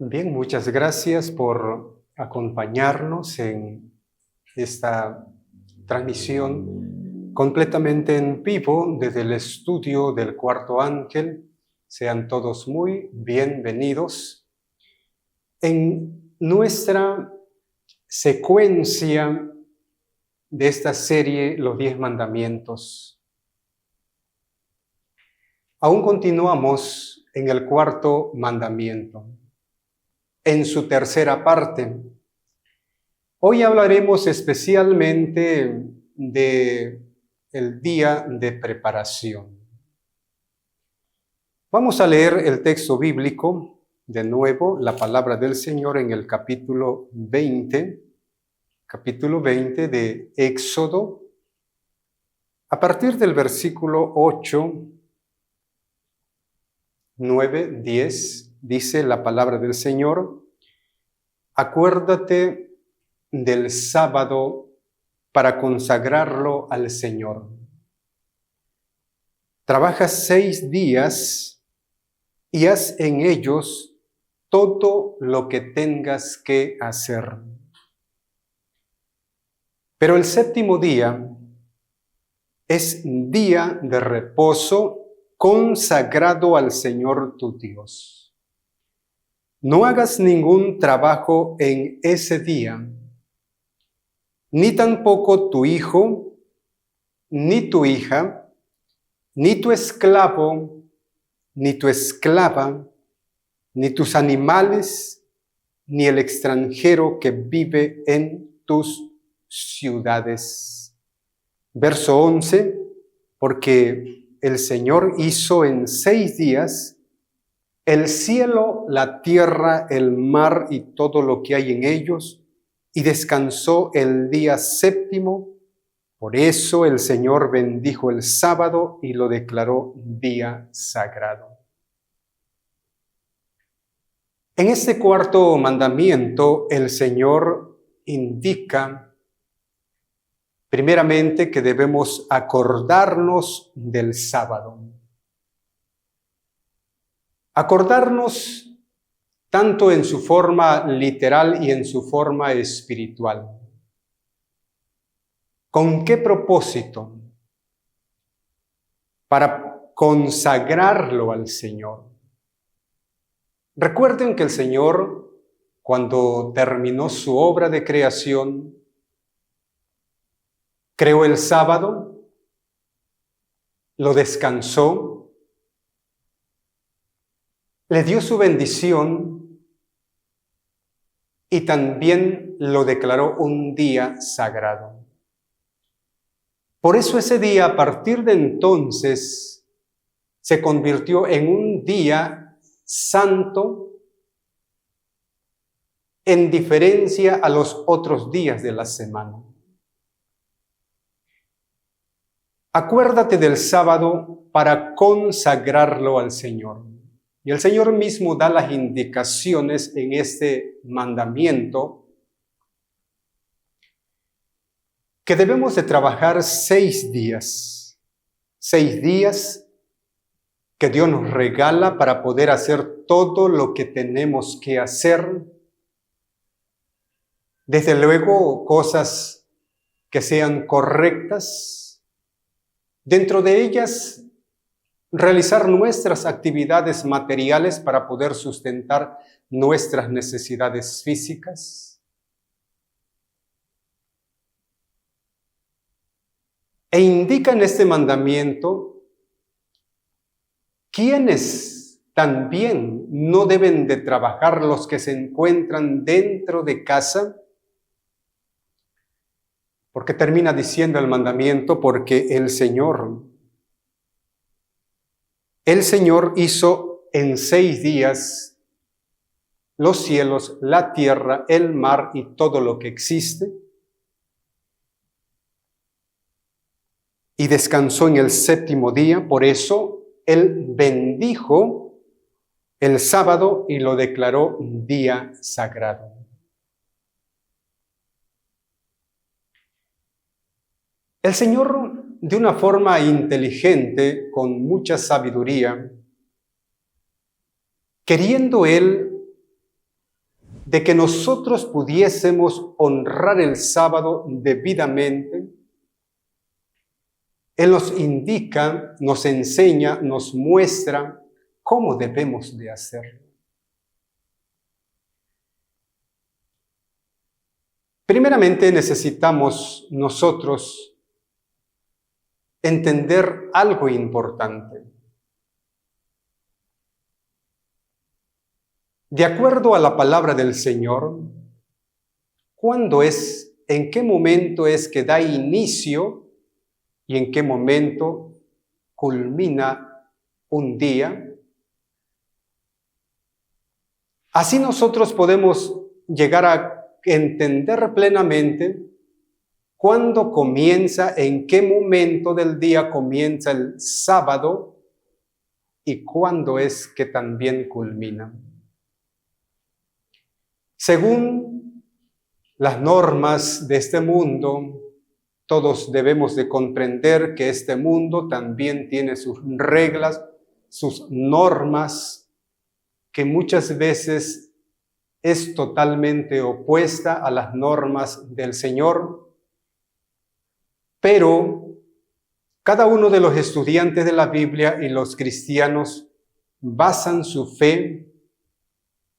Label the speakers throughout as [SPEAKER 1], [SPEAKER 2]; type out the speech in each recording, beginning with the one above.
[SPEAKER 1] Bien, muchas gracias por acompañarnos en esta transmisión completamente en vivo desde el estudio del Cuarto Ángel. Sean todos muy bienvenidos. En nuestra secuencia de esta serie, Los 10 Mandamientos, aún continuamos en el cuarto mandamiento, en su tercera parte. Hoy hablaremos especialmente de el día de preparación. Vamos a leer el texto bíblico, de nuevo, la palabra del Señor en el capítulo 20 de Éxodo, a partir del versículo 8, 9, 10, dice la palabra del Señor: acuérdate del sábado para consagrarlo al Señor. Trabaja 6 días y haz en ellos todo lo que tengas que hacer. Pero el séptimo día es día de reposo consagrado al Señor tu Dios. No hagas ningún trabajo en ese día, ni tampoco tu hijo, ni tu hija, ni tu esclavo, ni tu esclava, ni tus animales, ni el extranjero que vive en tus ciudades. Verso 11, porque el Señor hizo en 6 días el cielo, la tierra, el mar y todo lo que hay en ellos, y descansó el día séptimo. Por eso el Señor bendijo el sábado y lo declaró día sagrado. En este cuarto mandamiento, el Señor indica primeramente que debemos acordarnos del sábado. Acordarnos tanto en su forma literal y en su forma espiritual. ¿Con qué propósito? Para consagrarlo al Señor. Recuerden que el Señor, cuando terminó su obra de creación, creó el sábado, lo descansó, le dio su bendición y también lo declaró un día sagrado. Por eso ese día, a partir de entonces, se convirtió en un día santo en diferencia a los otros días de la semana. Acuérdate del sábado para consagrarlo al Señor. Y el Señor mismo da las indicaciones en este mandamiento que debemos de trabajar 6 días. 6 días que Dios nos regala para poder hacer todo lo que tenemos que hacer. Desde luego, cosas que sean correctas. Dentro de ellas, realizar nuestras actividades materiales para poder sustentar nuestras necesidades físicas. E indica en este mandamiento quiénes también no deben de trabajar: los que se encuentran dentro de casa. Porque termina diciendo el mandamiento, porque el Señor hizo en 6 días los cielos, la tierra, el mar y todo lo que existe, y descansó en el séptimo día. Por eso Él bendijo el sábado y lo declaró día sagrado. El Señor, de una forma inteligente, con mucha sabiduría, queriendo Él de que nosotros pudiésemos honrar el sábado debidamente, Él nos indica, nos enseña, nos muestra cómo debemos de hacerlo. Primeramente necesitamos nosotros entender algo importante. De acuerdo a la palabra del Señor, ¿cuándo es, en qué momento es que da inicio y en qué momento culmina un día? Así nosotros podemos llegar a entender plenamente cuándo comienza, en qué momento del día comienza el sábado y cuándo es que también culmina. Según las normas de este mundo, todos debemos de comprender que este mundo también tiene sus reglas, sus normas, que muchas veces es totalmente opuesta a las normas del Señor. Pero cada uno de los estudiantes de la Biblia y los cristianos basan su fe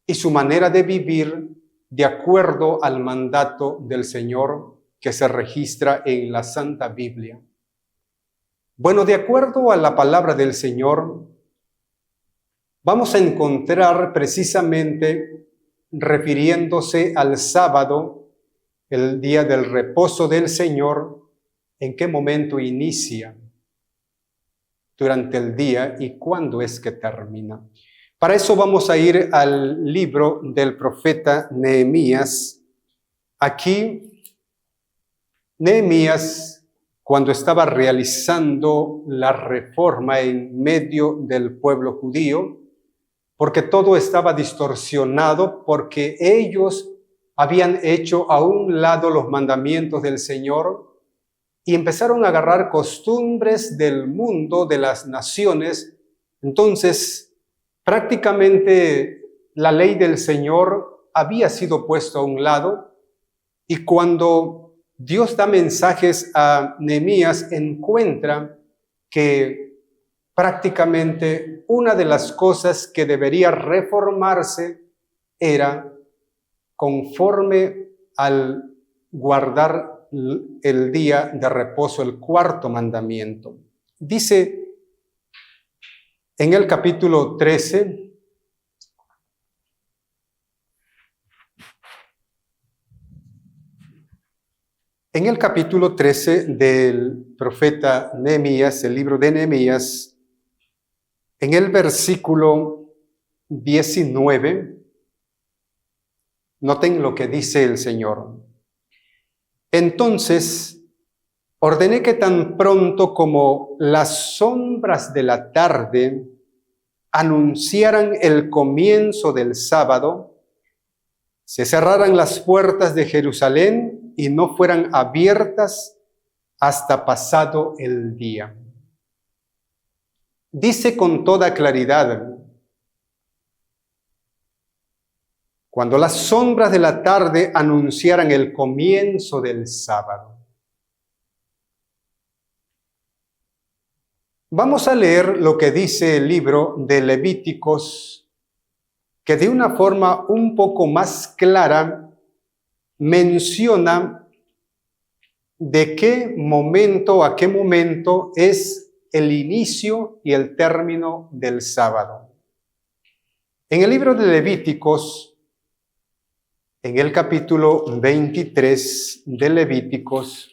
[SPEAKER 1] y su manera de vivir de acuerdo al mandato del Señor que se registra en la Santa Biblia. Bueno, de acuerdo a la palabra del Señor, vamos a encontrar precisamente, refiriéndose al sábado, el día del reposo del Señor, en qué momento inicia durante el día y cuándo es que termina. Para eso vamos a ir al libro del profeta Nehemías. Aquí, Nehemías, cuando estaba realizando la reforma en medio del pueblo judío, porque todo estaba distorsionado, porque ellos habían hecho a un lado los mandamientos del Señor y empezaron a agarrar costumbres del mundo, de las naciones. Entonces, prácticamente la ley del Señor había sido puesta a un lado, y cuando Dios da mensajes a Nehemías, encuentra que prácticamente una de las cosas que debería reformarse era conforme al guardar el día de reposo, el cuarto mandamiento. Dice en el capítulo 13, del profeta Nehemías, el libro de Nehemías, en el versículo 19, noten lo que dice el Señor. Entonces, ordené que tan pronto como las sombras de la tarde anunciaran el comienzo del sábado, se cerraran las puertas de Jerusalén y no fueran abiertas hasta pasado el día. Dice con toda claridad, cuando las sombras de la tarde anunciaran el comienzo del sábado. Vamos a leer lo que dice el libro de Levíticos, que de una forma un poco más clara menciona de qué momento a qué momento es el inicio y el término del sábado. En el libro de Levíticos, en el capítulo 23 de Levíticos,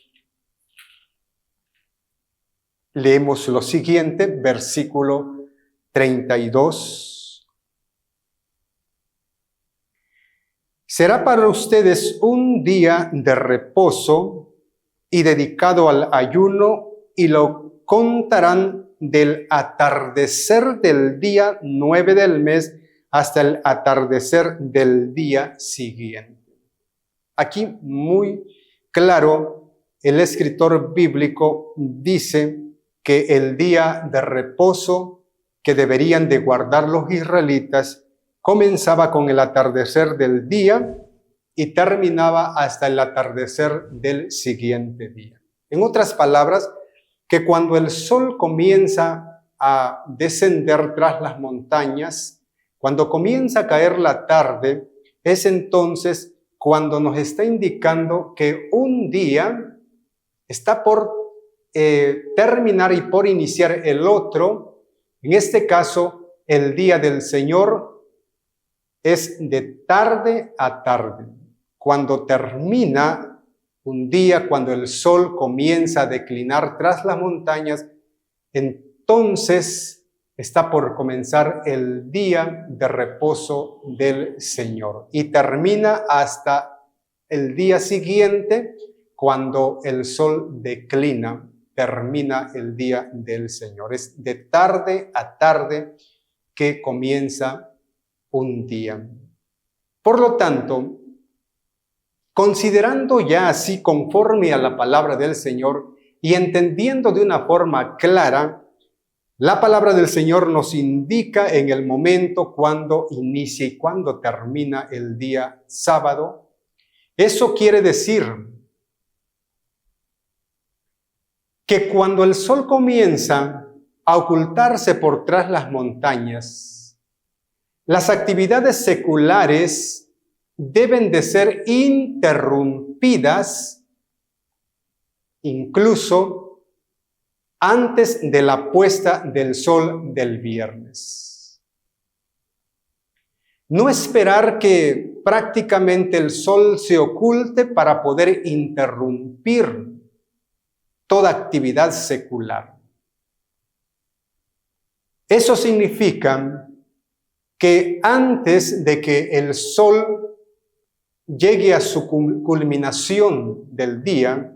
[SPEAKER 1] leemos lo siguiente, versículo 32. Será para ustedes un día de reposo y dedicado al ayuno, y lo contarán del atardecer del día 9 del mes hasta el atardecer del día siguiente. Aquí muy claro, el escritor bíblico dice que el día de reposo que deberían de guardar los israelitas comenzaba con el atardecer del día y terminaba hasta el atardecer del siguiente día. En otras palabras, que cuando el sol comienza a descender tras las montañas, cuando comienza a caer la tarde, es entonces cuando nos está indicando que un día está por terminar y por iniciar el otro. En este caso, el día del Señor es de tarde a tarde. Cuando termina un día, cuando el sol comienza a declinar tras las montañas, entonces está por comenzar el día de reposo del Señor y termina hasta el día siguiente, cuando el sol declina, termina el día del Señor. Es de tarde a tarde que comienza un día. Por lo tanto, considerando ya así conforme a la palabra del Señor y entendiendo de una forma clara, la palabra del Señor nos indica en el momento cuando inicia y cuando termina el día sábado. Eso quiere decir que cuando el sol comienza a ocultarse por tras las montañas, las actividades seculares deben de ser interrumpidas incluso antes de la puesta del sol del viernes. No esperar que prácticamente el sol se oculte para poder interrumpir toda actividad secular. Eso significa que antes de que el sol llegue a su culminación del día,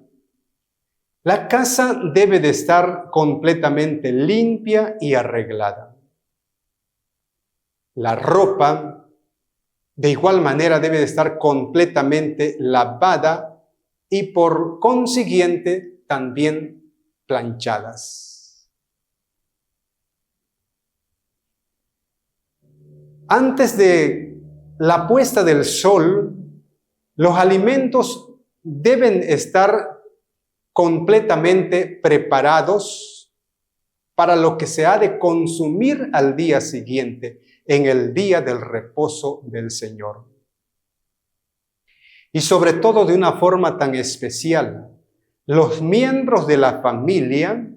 [SPEAKER 1] la casa debe de estar completamente limpia y arreglada. La ropa, de igual manera, debe de estar completamente lavada y por consiguiente también planchadas. Antes de la puesta del sol, los alimentos deben estar completamente preparados para lo que se ha de consumir al día siguiente, en el día del reposo del Señor. Y sobre todo de una forma tan especial, los miembros de la familia,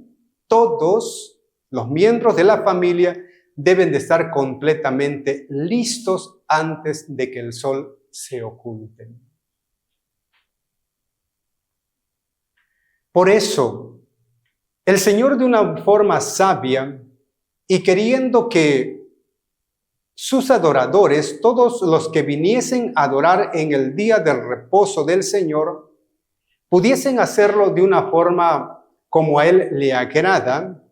[SPEAKER 1] todos los miembros de la familia deben de estar completamente listos antes de que el sol se oculte. Por eso, el Señor, de una forma sabia y queriendo que sus adoradores, todos los que viniesen a adorar en el día del reposo del Señor, pudiesen hacerlo de una forma como a Él le agrada,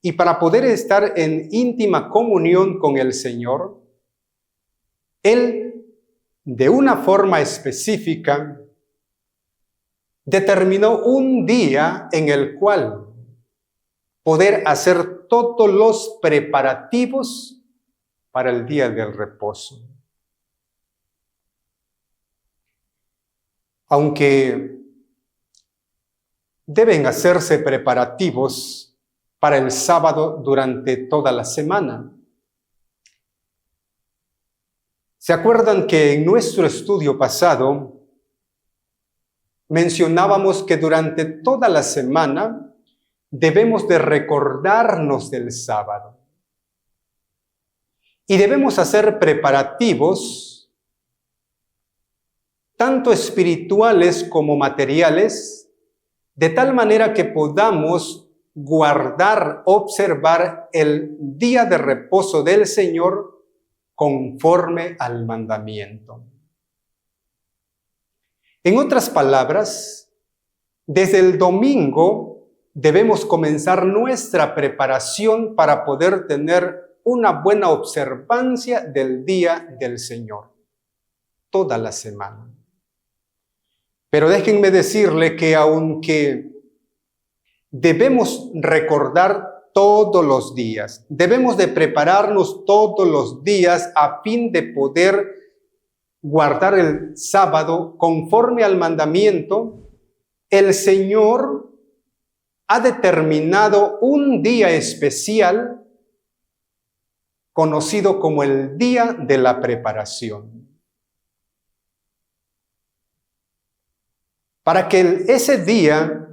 [SPEAKER 1] y para poder estar en íntima comunión con el Señor, Él, de una forma específica, determinó un día en el cual poder hacer todos los preparativos para el día del reposo. Aunque deben hacerse preparativos para el sábado durante toda la semana. ¿Se acuerdan que en nuestro estudio pasado mencionábamos que durante toda la semana debemos de recordarnos del sábado? Y debemos hacer preparativos, tanto espirituales como materiales, de tal manera que podamos guardar, observar el día de reposo del Señor conforme al mandamiento. En otras palabras, desde el domingo debemos comenzar nuestra preparación para poder tener una buena observancia del día del Señor, toda la semana. Pero déjenme decirle que aunque debemos recordar todos los días. Debemos de prepararnos todos los días a fin de poder guardar el sábado conforme al mandamiento. El Señor ha determinado un día especial conocido como el día de la preparación. Para que ese día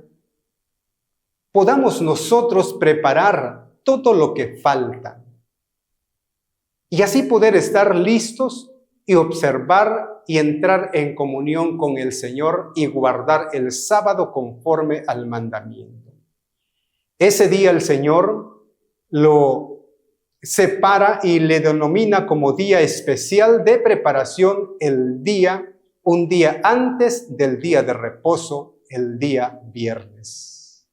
[SPEAKER 1] podamos nosotros preparar todo lo que falta y así poder estar listos y observar y entrar en comunión con el Señor y guardar el sábado conforme al mandamiento. Ese día el Señor lo separa y le denomina como día especial de preparación, un día antes del día de reposo, el día viernes.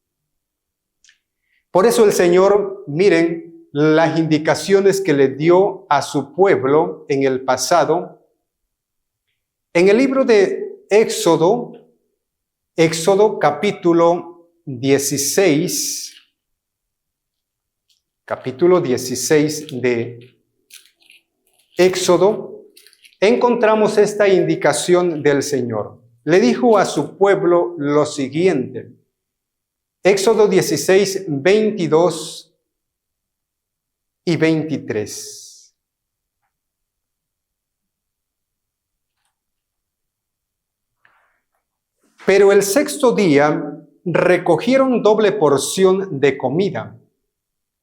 [SPEAKER 1] Por eso el Señor, miren las indicaciones que le dio a su pueblo en el pasado. En el libro de Éxodo capítulo 16, de Éxodo, encontramos esta indicación del Señor. Le dijo a su pueblo lo siguiente. Éxodo 16, 22 y 23. Pero el sexto día recogieron doble porción de comida,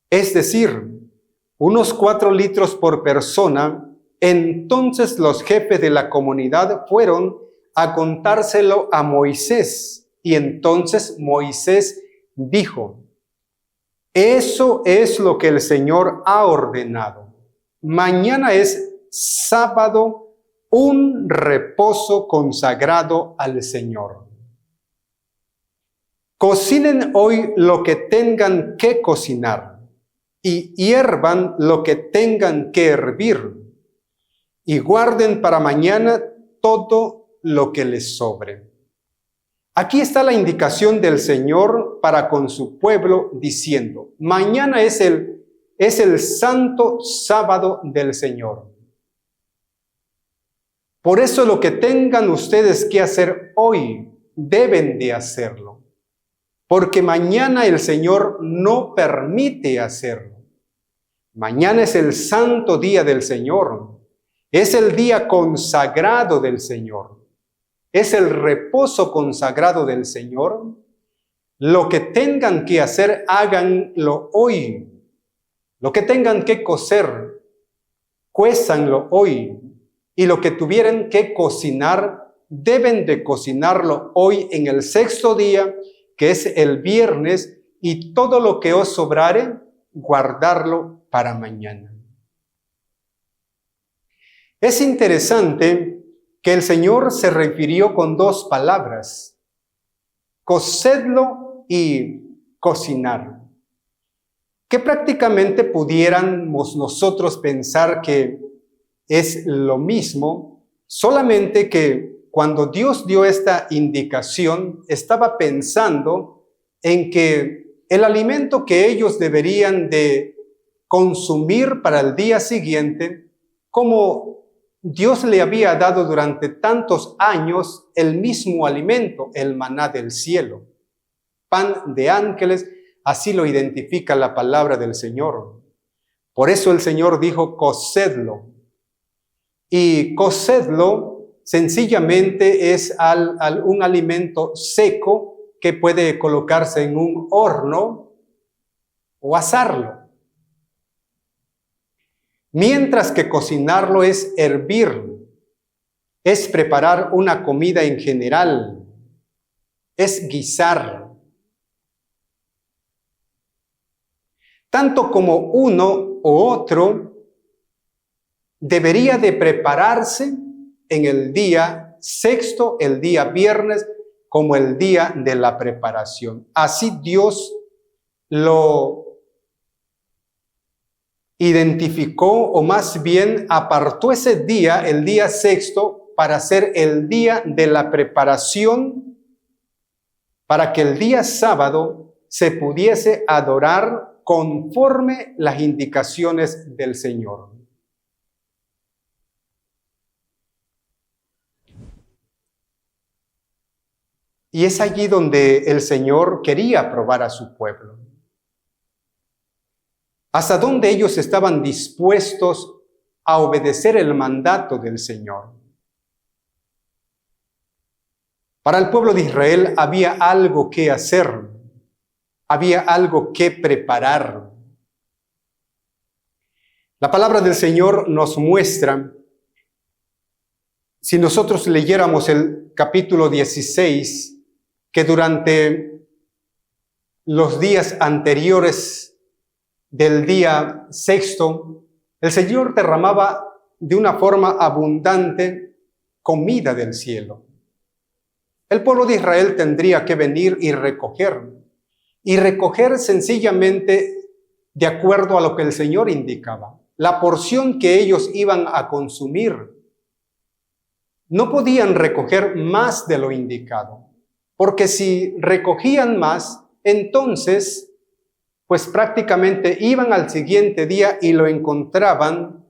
[SPEAKER 1] es decir, unos 4 litros por persona. Entonces los jefes de la comunidad fueron a contárselo a Moisés, y entonces Moisés dijo: eso es lo que el Señor ha ordenado. Mañana es sábado, un reposo consagrado al Señor. Cocinen hoy lo que tengan que cocinar y hiervan lo que tengan que hervir y guarden para mañana todo lo que les sobre. Aquí está la indicación del Señor para con su pueblo diciendo: mañana es el santo sábado del Señor. Por eso lo que tengan ustedes que hacer hoy, deben de hacerlo, porque mañana el Señor no permite hacerlo. Mañana es el santo día del Señor, es el día consagrado del Señor. Es el reposo consagrado del Señor. Lo que tengan que hacer, háganlo hoy. Lo que tengan que cocer, cuézanlo hoy. Y lo que tuvieran que cocinar, deben de cocinarlo hoy en el sexto día, que es el viernes, y todo lo que os sobrare, guardarlo para mañana. Es interesante que el Señor se refirió con 2 palabras: cocedlo y cocinar, que prácticamente pudiéramos nosotros pensar que es lo mismo, solamente que cuando Dios dio esta indicación, estaba pensando en que el alimento que ellos deberían de consumir para el día siguiente, como Dios le había dado durante tantos años el mismo alimento, el maná del cielo, pan de ángeles, así lo identifica la palabra del Señor. Por eso el Señor dijo: cocedlo. Y cocedlo sencillamente es un alimento seco que puede colocarse en un horno o asarlo. Mientras que cocinarlo es hervir, es preparar una comida en general, es guisar. Tanto como uno u otro debería de prepararse en el día sexto, el día viernes, como el día de la preparación. Así Dios lo identificó, o más bien apartó ese día, el día sexto, para ser el día de la preparación, para que el día sábado se pudiese adorar conforme las indicaciones del Señor. Y es allí donde el Señor quería probar a su pueblo. Hasta donde ellos estaban dispuestos a obedecer el mandato del Señor. Para el pueblo de Israel había algo que hacer, había algo que preparar. La palabra del Señor nos muestra, si nosotros leyéramos el capítulo 16, que durante los días anteriores del día sexto, el Señor derramaba de una forma abundante comida del cielo. El pueblo de Israel tendría que venir y recoger sencillamente de acuerdo a lo que el Señor indicaba. La porción que ellos iban a consumir, no podían recoger más de lo indicado, porque si recogían más, entonces, pues prácticamente iban al siguiente día y lo encontraban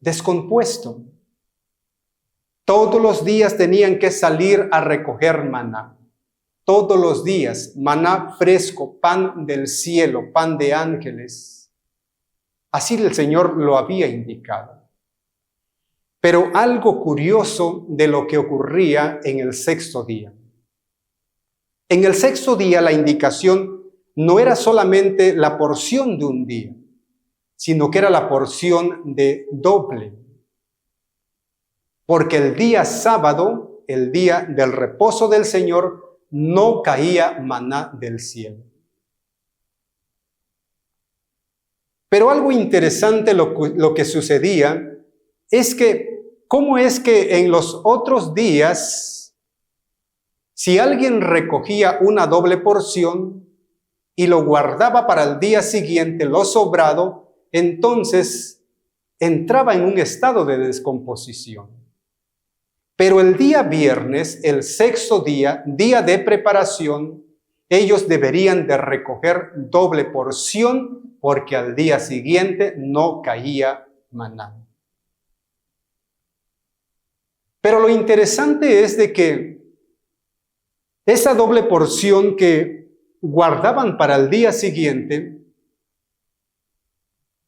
[SPEAKER 1] descompuesto. Todos los días tenían que salir a recoger maná. Todos los días, maná fresco, pan del cielo, pan de ángeles. Así el Señor lo había indicado. Pero algo curioso de lo que ocurría en el sexto día. En el sexto día la indicación no era solamente la porción de un día, sino que era la porción de doble. Porque el día sábado, el día del reposo del Señor, no caía maná del cielo. Pero algo interesante lo que sucedía es que, ¿cómo es que en los otros días, si alguien recogía una doble porción y lo guardaba para el día siguiente, lo sobrado, entonces entraba en un estado de descomposición? Pero el día viernes, el sexto día, día de preparación, ellos deberían de recoger doble porción porque al día siguiente no caía maná. Pero lo interesante es de que esa doble porción que guardaban para el día siguiente,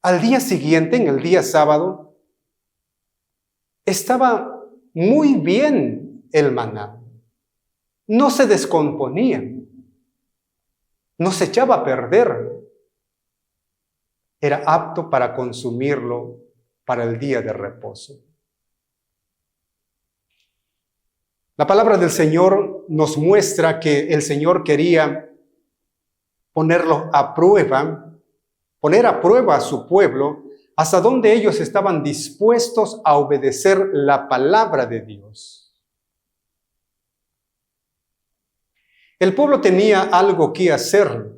[SPEAKER 1] al día siguiente, en el día sábado, estaba muy bien el maná. No se descomponía, no se echaba a perder. Era apto para consumirlo para el día de reposo. La palabra del Señor nos muestra que el Señor quería ponerlo a prueba, poner a prueba a su pueblo, hasta donde ellos estaban dispuestos a obedecer la palabra de Dios. El pueblo tenía algo que hacer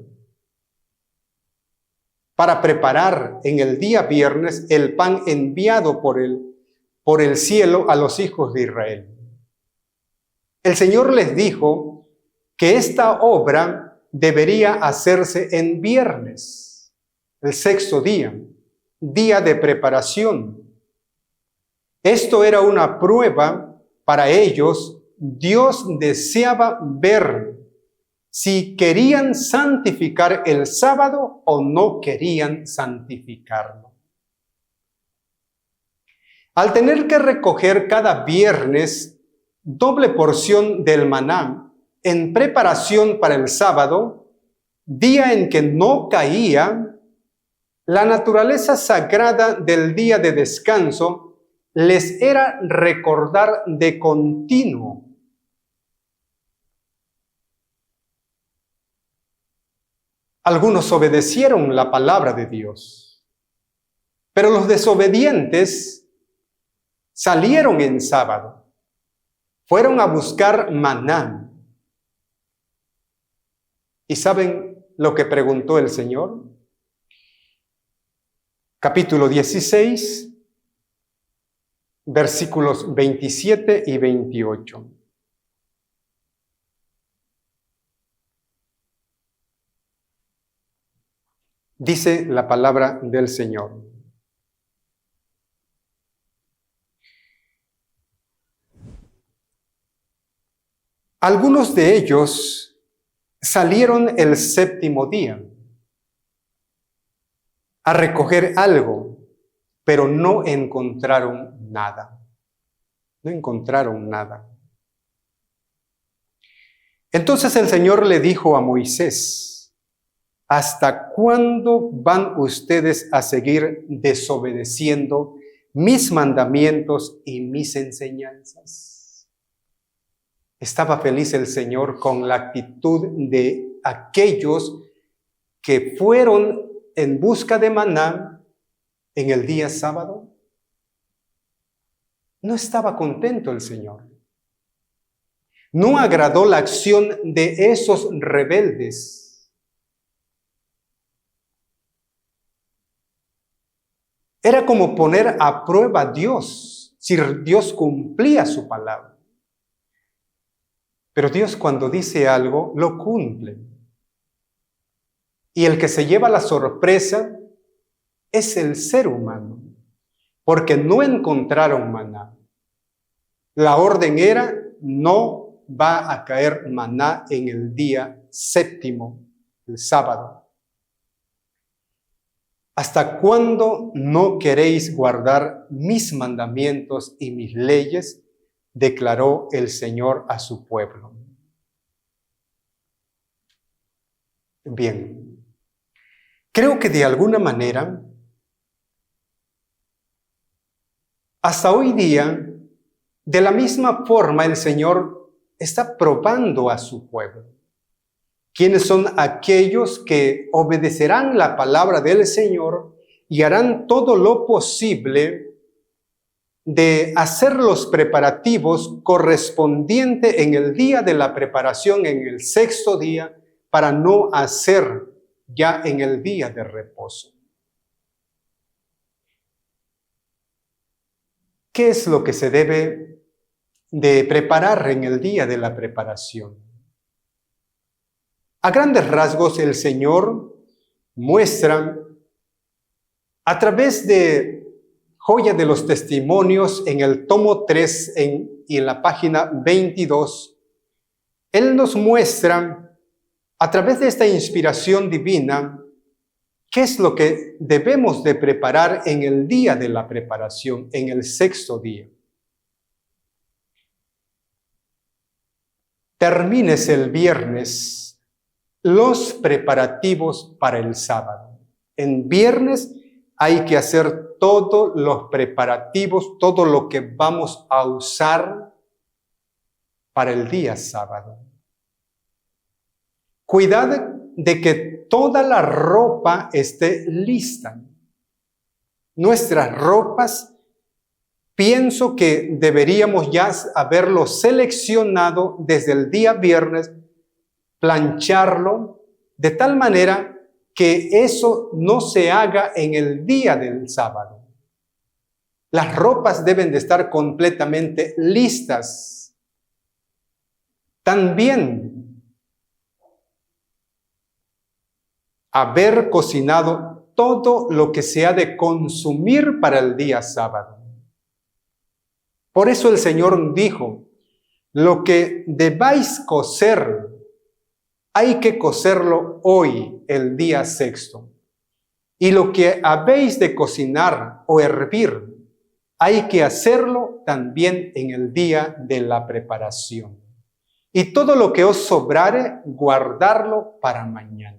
[SPEAKER 1] para preparar en el día viernes el pan enviado por el cielo a los hijos de Israel. El Señor les dijo que esta obra debería hacerse en viernes, el sexto día, día de preparación. Esto era una prueba para ellos. Dios deseaba ver si querían santificar el sábado o no querían santificarlo. Al tener que recoger cada viernes doble porción del maná en preparación para el sábado, día en que no caía, la naturaleza sagrada del día de descanso les era recordar de continuo. Algunos obedecieron la palabra de Dios, pero los desobedientes salieron en sábado, fueron a buscar maná. ¿Y saben lo que preguntó el Señor? Capítulo 16, versículos 27 y 28. Dice la palabra del Señor. Algunos de ellos salieron el séptimo día a recoger algo, pero no encontraron nada. No encontraron nada. Entonces el Señor le dijo a Moisés: ¿hasta cuándo van ustedes a seguir desobedeciendo mis mandamientos y mis enseñanzas? Estaba feliz el Señor con la actitud de aquellos que fueron en busca de maná en el día sábado. No estaba contento el Señor. No agradó la acción de esos rebeldes. Era como poner a prueba a Dios, si Dios cumplía su palabra. Pero Dios, cuando dice algo, lo cumple. Y el que se lleva la sorpresa es el ser humano, porque no encontraron maná. La orden era: no va a caer maná en el día séptimo, el sábado. ¿Hasta cuándo no queréis guardar mis mandamientos y mis leyes?, declaró el Señor a su pueblo. Bien, creo que de alguna manera, hasta hoy día, de la misma forma el Señor está probando a su pueblo. ¿Quiénes son aquellos que obedecerán la palabra del Señor y harán todo lo posible de hacer los preparativos correspondientes en el día de la preparación, en el sexto día, para no hacer ya en el día de reposo? ¿Qué es lo que se debe de preparar en el día de la preparación? A grandes rasgos, el Señor muestra a través de Joya de los Testimonios en el tomo 3 y en la página 22, Él nos muestra a través de esta inspiración divina qué es lo que debemos de preparar en el día de la preparación, en el sexto día. Termines el viernes los preparativos para el sábado. En viernes hay que hacer todos los preparativos, todo lo que vamos a usar para el día sábado. Cuidad de que toda la ropa esté lista. Nuestras ropas, pienso que deberíamos ya haberlo seleccionado desde el día viernes, plancharlo de tal manera que eso no se haga en el día del sábado. Las ropas deben de estar completamente listas. También haber cocinado todo lo que se ha de consumir para el día sábado. Por eso el Señor dijo: lo que debáis cocer, hay que cocerlo hoy, el día sexto. Y lo que habéis de cocinar o hervir, hay que hacerlo también en el día de la preparación. Y todo lo que os sobrare, guardarlo para mañana.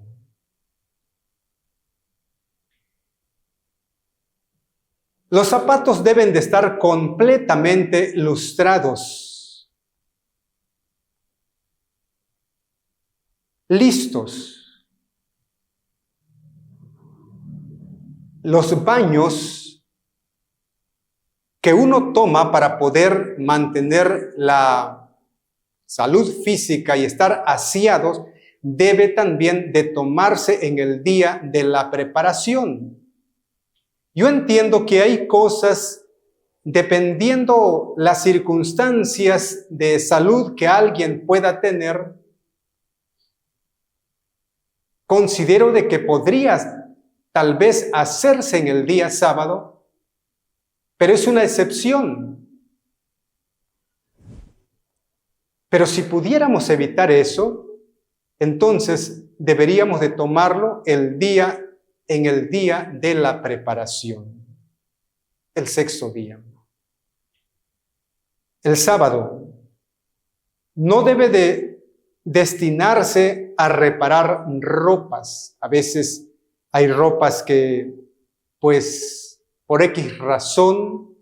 [SPEAKER 1] Los zapatos deben de estar completamente lustrados, listos. Los baños que uno toma para poder mantener la salud física y estar aseados, debe también de tomarse en el día de la preparación. Yo entiendo que hay cosas, dependiendo las circunstancias de salud que alguien pueda tener, considero de que podrías tal vez hacerse en el día sábado, pero es una excepción. Pero si pudiéramos evitar eso, entonces deberíamos de tomarlo en el día de la preparación, el sexto día. El sábado no debe de destinarse a reparar ropas. A veces hay ropas que, pues, por X razón,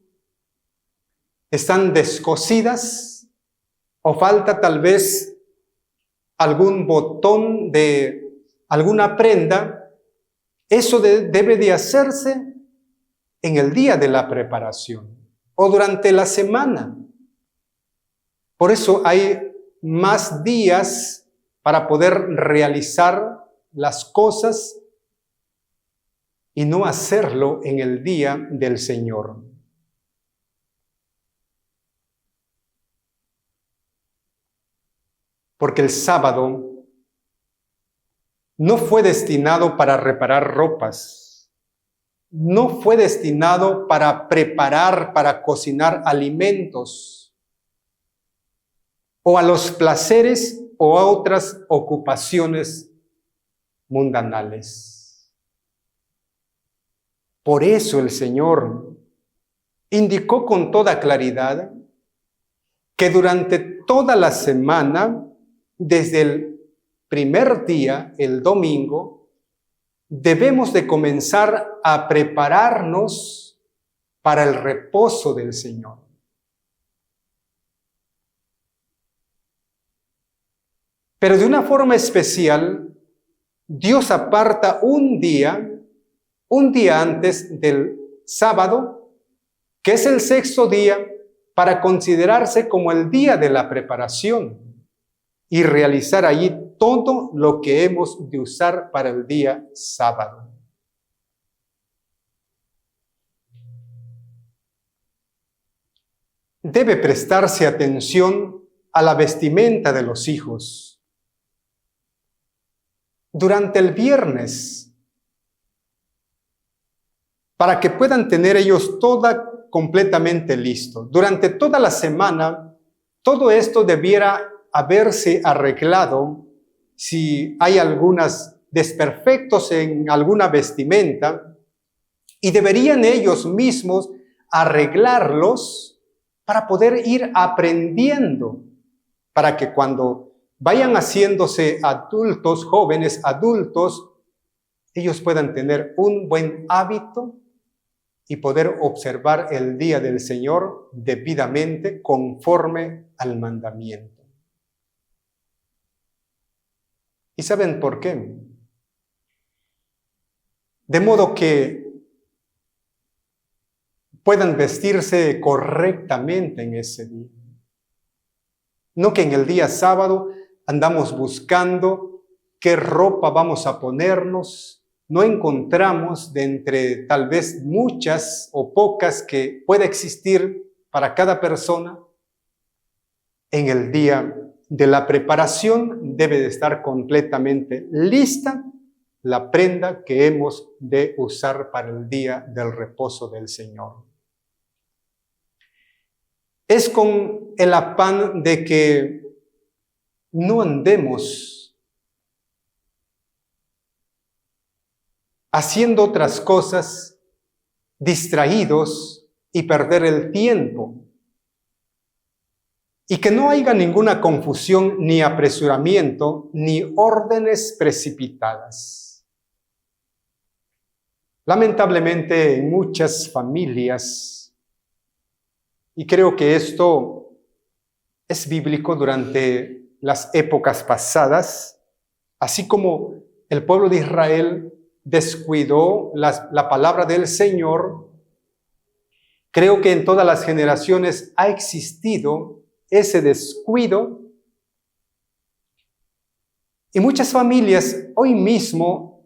[SPEAKER 1] están descosidas o falta tal vez algún botón de alguna prenda. Eso debe de hacerse en el día de la preparación o durante la semana. Por eso hay más días para poder realizar las cosas y no hacerlo en el día del Señor. Porque el sábado no fue destinado para reparar ropas, no fue destinado para preparar, para cocinar alimentos, o a los placeres o a otras ocupaciones mundanales. Por eso el Señor indicó con toda claridad que durante toda la semana, desde el primer día, el domingo, debemos de comenzar a prepararnos para el reposo del Señor. Pero de una forma especial, Dios aparta un día antes del sábado, que es el sexto día, para considerarse como el día de la preparación y realizar allí todo lo que hemos de usar para el día sábado. Debe prestarse atención a la vestimenta de los hijos. Durante el viernes, para que puedan tener ellos todo completamente listo. Durante toda la semana, todo esto debiera haberse arreglado si hay algunos desperfectos en alguna vestimenta, y deberían ellos mismos arreglarlos para poder ir aprendiendo, para que cuando vayan haciéndose adultos, jóvenes adultos, ellos puedan tener un buen hábito y poder observar el día del Señor debidamente conforme al mandamiento. ¿Y saben por qué? De modo que puedan vestirse correctamente en ese día. No que en el día sábado andamos buscando qué ropa vamos a ponernos, no encontramos de entre tal vez muchas o pocas que pueda existir para cada persona. En el día de la preparación debe de estar completamente lista la prenda que hemos de usar para el día del reposo del Señor. Es con el afán de que no andemos haciendo otras cosas, distraídos y perder el tiempo. Y que no haya ninguna confusión, ni apresuramiento, ni órdenes precipitadas. Lamentablemente, en muchas familias, y creo que esto es bíblico durante las épocas pasadas, así como el pueblo de Israel descuidó la palabra del Señor, creo que en todas las generaciones ha existido ese descuido, y muchas familias hoy mismo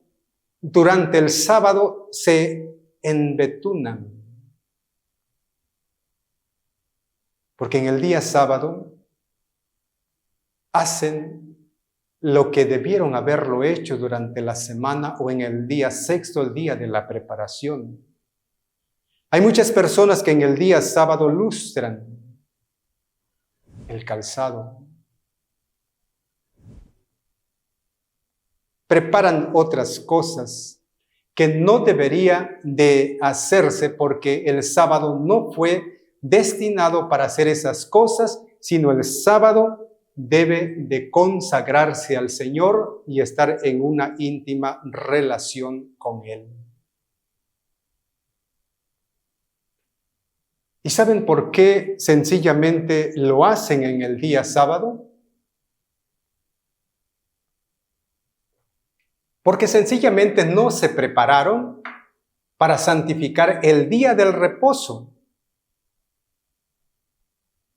[SPEAKER 1] durante el sábado se embetunan, porque en el día sábado hacen lo que debieron haberlo hecho durante la semana o en el día sexto, el día de la preparación. Hay muchas personas que en el día sábado lustran el calzado, preparan otras cosas que no debería de hacerse porque el sábado no fue destinado para hacer esas cosas, sino el sábado debe de consagrarse al Señor y estar en una íntima relación con Él. ¿Y saben por qué sencillamente lo hacen en el día sábado? Porque sencillamente no se prepararon para santificar el día del reposo.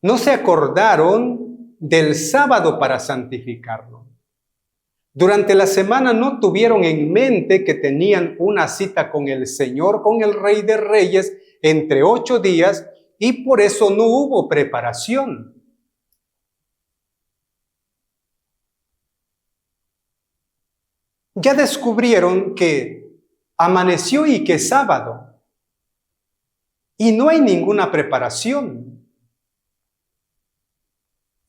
[SPEAKER 1] No se acordaron del sábado para santificarlo. Durante la semana no tuvieron en mente que tenían una cita con el Señor, con el Rey de Reyes, entre 8 días, y por eso no hubo preparación. Ya descubrieron que amaneció y que es sábado, y no hay ninguna preparación.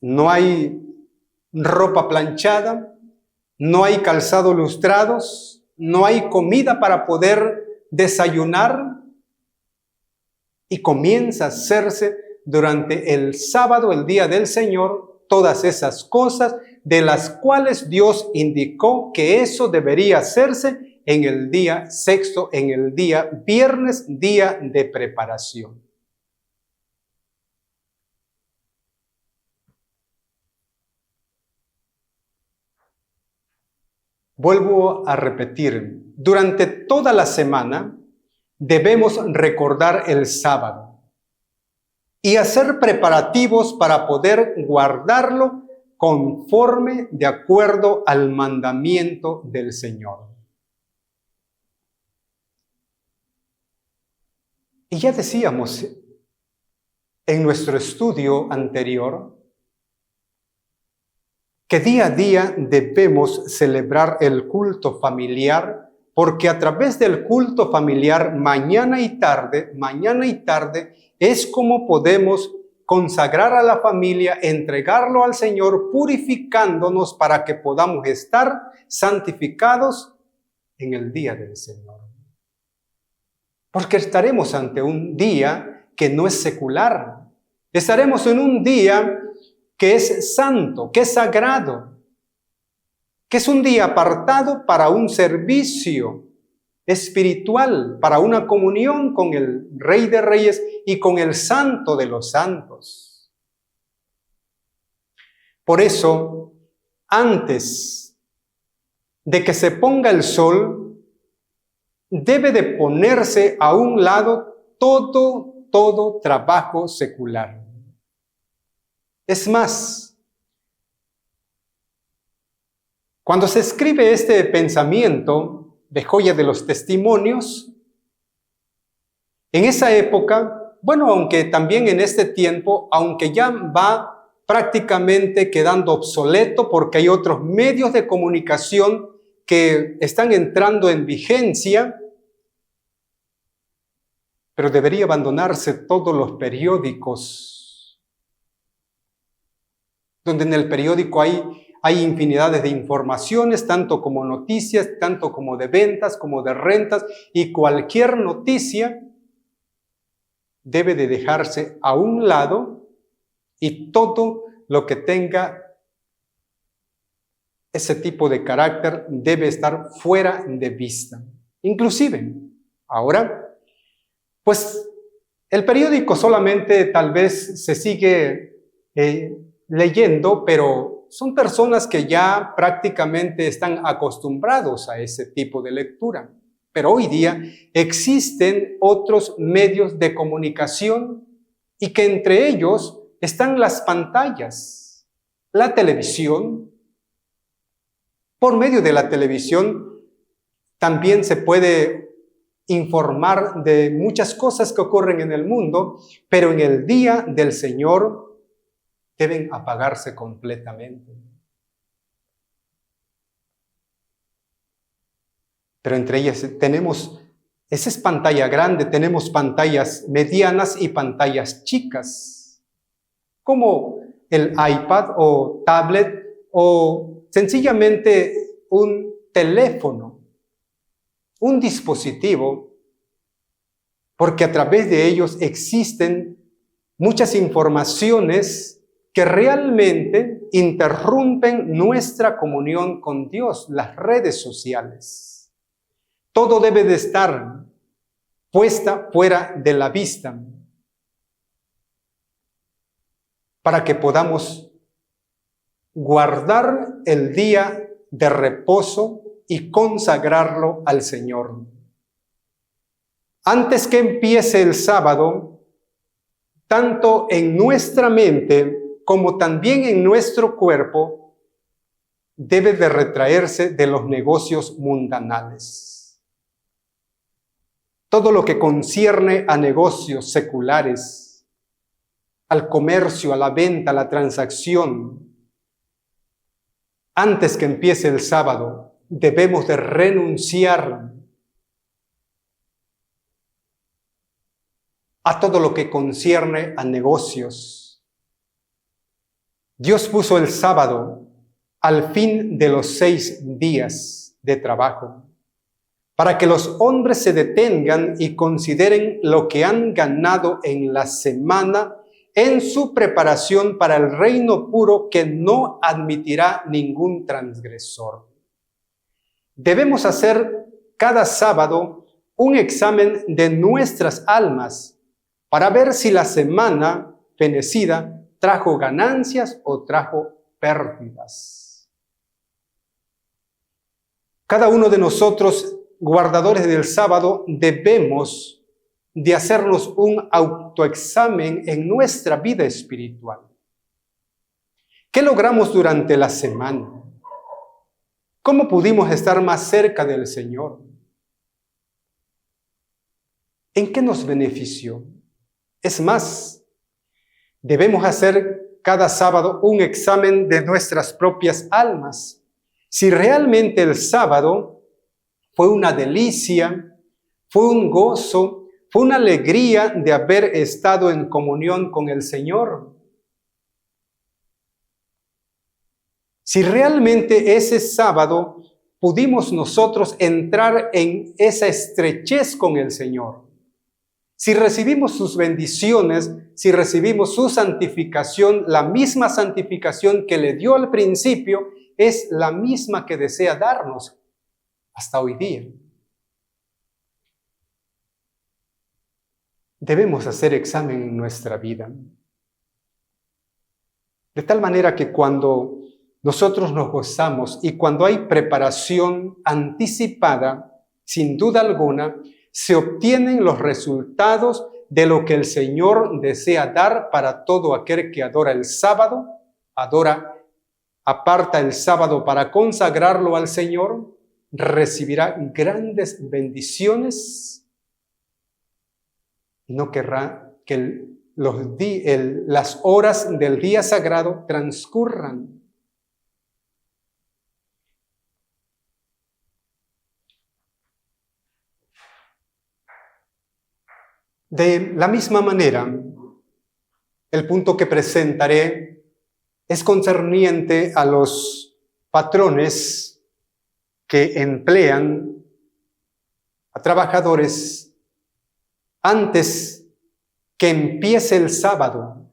[SPEAKER 1] No hay ropa planchada, no hay calzado lustrados, no hay comida para poder desayunar, y comienza a hacerse durante el sábado, el día del Señor, todas esas cosas de las cuales Dios indicó que eso debería hacerse en el día sexto, en el día viernes, día de preparación. Vuelvo a repetir, durante toda la semana debemos recordar el sábado y hacer preparativos para poder guardarlo conforme de acuerdo al mandamiento del Señor. Y ya decíamos en nuestro estudio anterior que día a día debemos celebrar el culto familiar, porque a través del culto familiar mañana y tarde, es como podemos consagrar a la familia, entregarlo al Señor, purificándonos para que podamos estar santificados en el día del Señor. Porque estaremos ante un día que no es secular. Estaremos en un día que es santo, que es sagrado, que es un día apartado para un servicio espiritual, para una comunión con el Rey de Reyes y con el Santo de los Santos. Por eso, antes de que se ponga el sol, debe de ponerse a un lado todo trabajo secular. Es más, cuando se escribe este pensamiento de Joya de los Testimonios, en esa época, aunque también en este tiempo, aunque ya va prácticamente quedando obsoleto porque hay otros medios de comunicación que están entrando en vigencia, pero debería abandonarse todos los periódicos, donde en el periódico hay infinidades de informaciones, tanto como noticias, tanto como de ventas, como de rentas, y cualquier noticia debe de dejarse a un lado y todo lo que tenga ese tipo de carácter debe estar fuera de vista. Inclusive, ahora, pues el periódico solamente tal vez se sigue leyendo, pero son personas que ya prácticamente están acostumbrados a ese tipo de lectura. Pero hoy día existen otros medios de comunicación y que entre ellos están las pantallas, la televisión. Por medio de la televisión también se puede informar de muchas cosas que ocurren en el mundo, pero en el día del Señor deben apagarse completamente. pero entre ellas esa es pantalla grande, tenemos pantallas medianas y pantallas chicas, como el iPad o tablet o sencillamente un teléfono, un dispositivo, porque a través de ellos existen muchas informaciones que realmente interrumpen nuestra comunión con Dios, las redes sociales. Todo debe de estar puesta fuera de la vista para que podamos guardar el día de reposo y consagrarlo al Señor. Antes que empiece el sábado, tanto en nuestra mente como también en nuestro cuerpo, debe de retraerse de los negocios mundanales. Todo lo que concierne a negocios seculares, al comercio, a la venta, a la transacción, antes que empiece el sábado, debemos de renunciar a todo lo que concierne a negocios. Dios puso el sábado al fin de los 6 días de trabajo, para que los hombres se detengan y consideren lo que han ganado en la semana en su preparación para el reino puro que no admitirá ningún transgresor. Debemos hacer cada sábado un examen de nuestras almas para ver si la semana fenecida trajo ganancias o trajo pérdidas. Cada uno de nosotros, guardadores del sábado, debemos de hacernos un autoexamen en nuestra vida espiritual. ¿Qué logramos durante la semana? ¿Cómo pudimos estar más cerca del Señor? ¿En qué nos benefició? Es más, debemos hacer cada sábado un examen de nuestras propias almas. Si realmente el sábado fue una delicia, fue un gozo, fue una alegría de haber estado en comunión con el Señor. Si realmente ese sábado pudimos nosotros entrar en esa estrechez con el Señor, si recibimos sus bendiciones, si recibimos su santificación, la misma santificación que le dio al principio, es la misma que desea darnos hasta hoy día. Debemos hacer examen en nuestra vida. De tal manera que cuando nosotros nos gozamos y cuando hay preparación anticipada, sin duda alguna, se obtienen los resultados de lo que el Señor desea dar para todo aquel que adora el sábado, aparta el sábado para consagrarlo al Señor, recibirá grandes bendiciones y no querrá que las horas del día sagrado transcurran. De la misma manera, el punto que presentaré es concerniente a los patrones que emplean a trabajadores antes que empiece el sábado.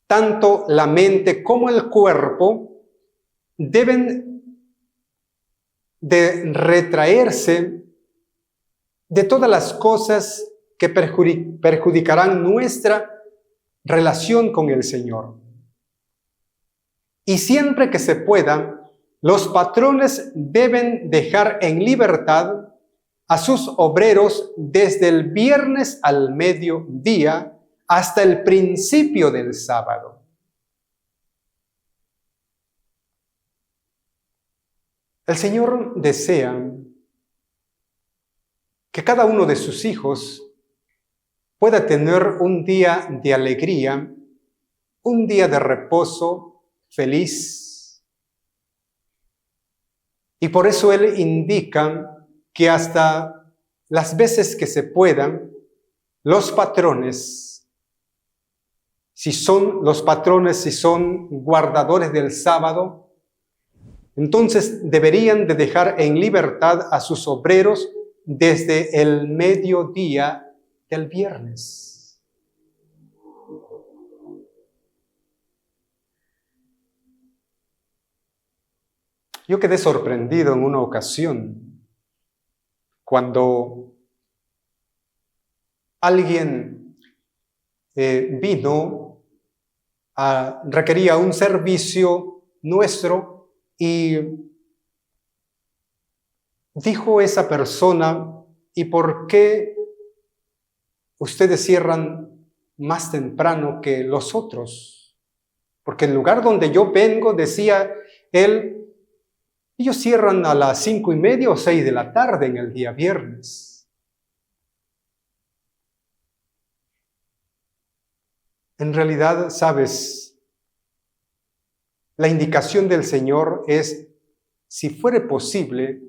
[SPEAKER 1] Tanto la mente como el cuerpo deben de retraerse de todas las cosas que perjudicarán nuestra relación con el Señor. Y siempre que se pueda, los patrones deben dejar en libertad a sus obreros desde el viernes al mediodía hasta el principio del sábado. El Señor desea que cada uno de sus hijos pueda tener un día de alegría, un día de reposo feliz. Y por eso Él indica que hasta las veces que se puedan, los patrones, si son guardadores del sábado, entonces deberían de dejar en libertad a sus obreros desde el mediodía del viernes. Yo quedé sorprendido en una ocasión cuando alguien requería un servicio nuestro y dijo esa persona: ¿y por qué ustedes cierran más temprano que los otros? Porque el lugar donde yo vengo, decía él, ellos cierran a las 5:30 o 6 de la tarde en el día viernes. En realidad, sabes, la indicación del Señor es, si fuere posible,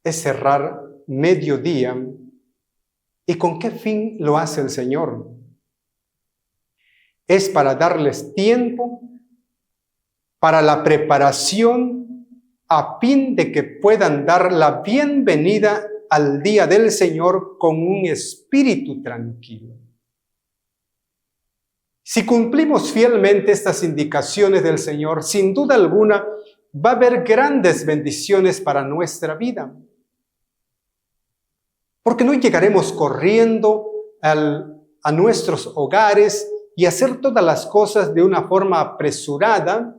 [SPEAKER 1] es cerrar mediodía. ¿Y con qué fin lo hace el Señor? Es para darles tiempo para la preparación a fin de que puedan dar la bienvenida al día del Señor con un espíritu tranquilo. Si cumplimos fielmente estas indicaciones del Señor, sin duda alguna va a haber grandes bendiciones para nuestra vida. Porque no llegaremos corriendo a nuestros hogares y hacer todas las cosas de una forma apresurada,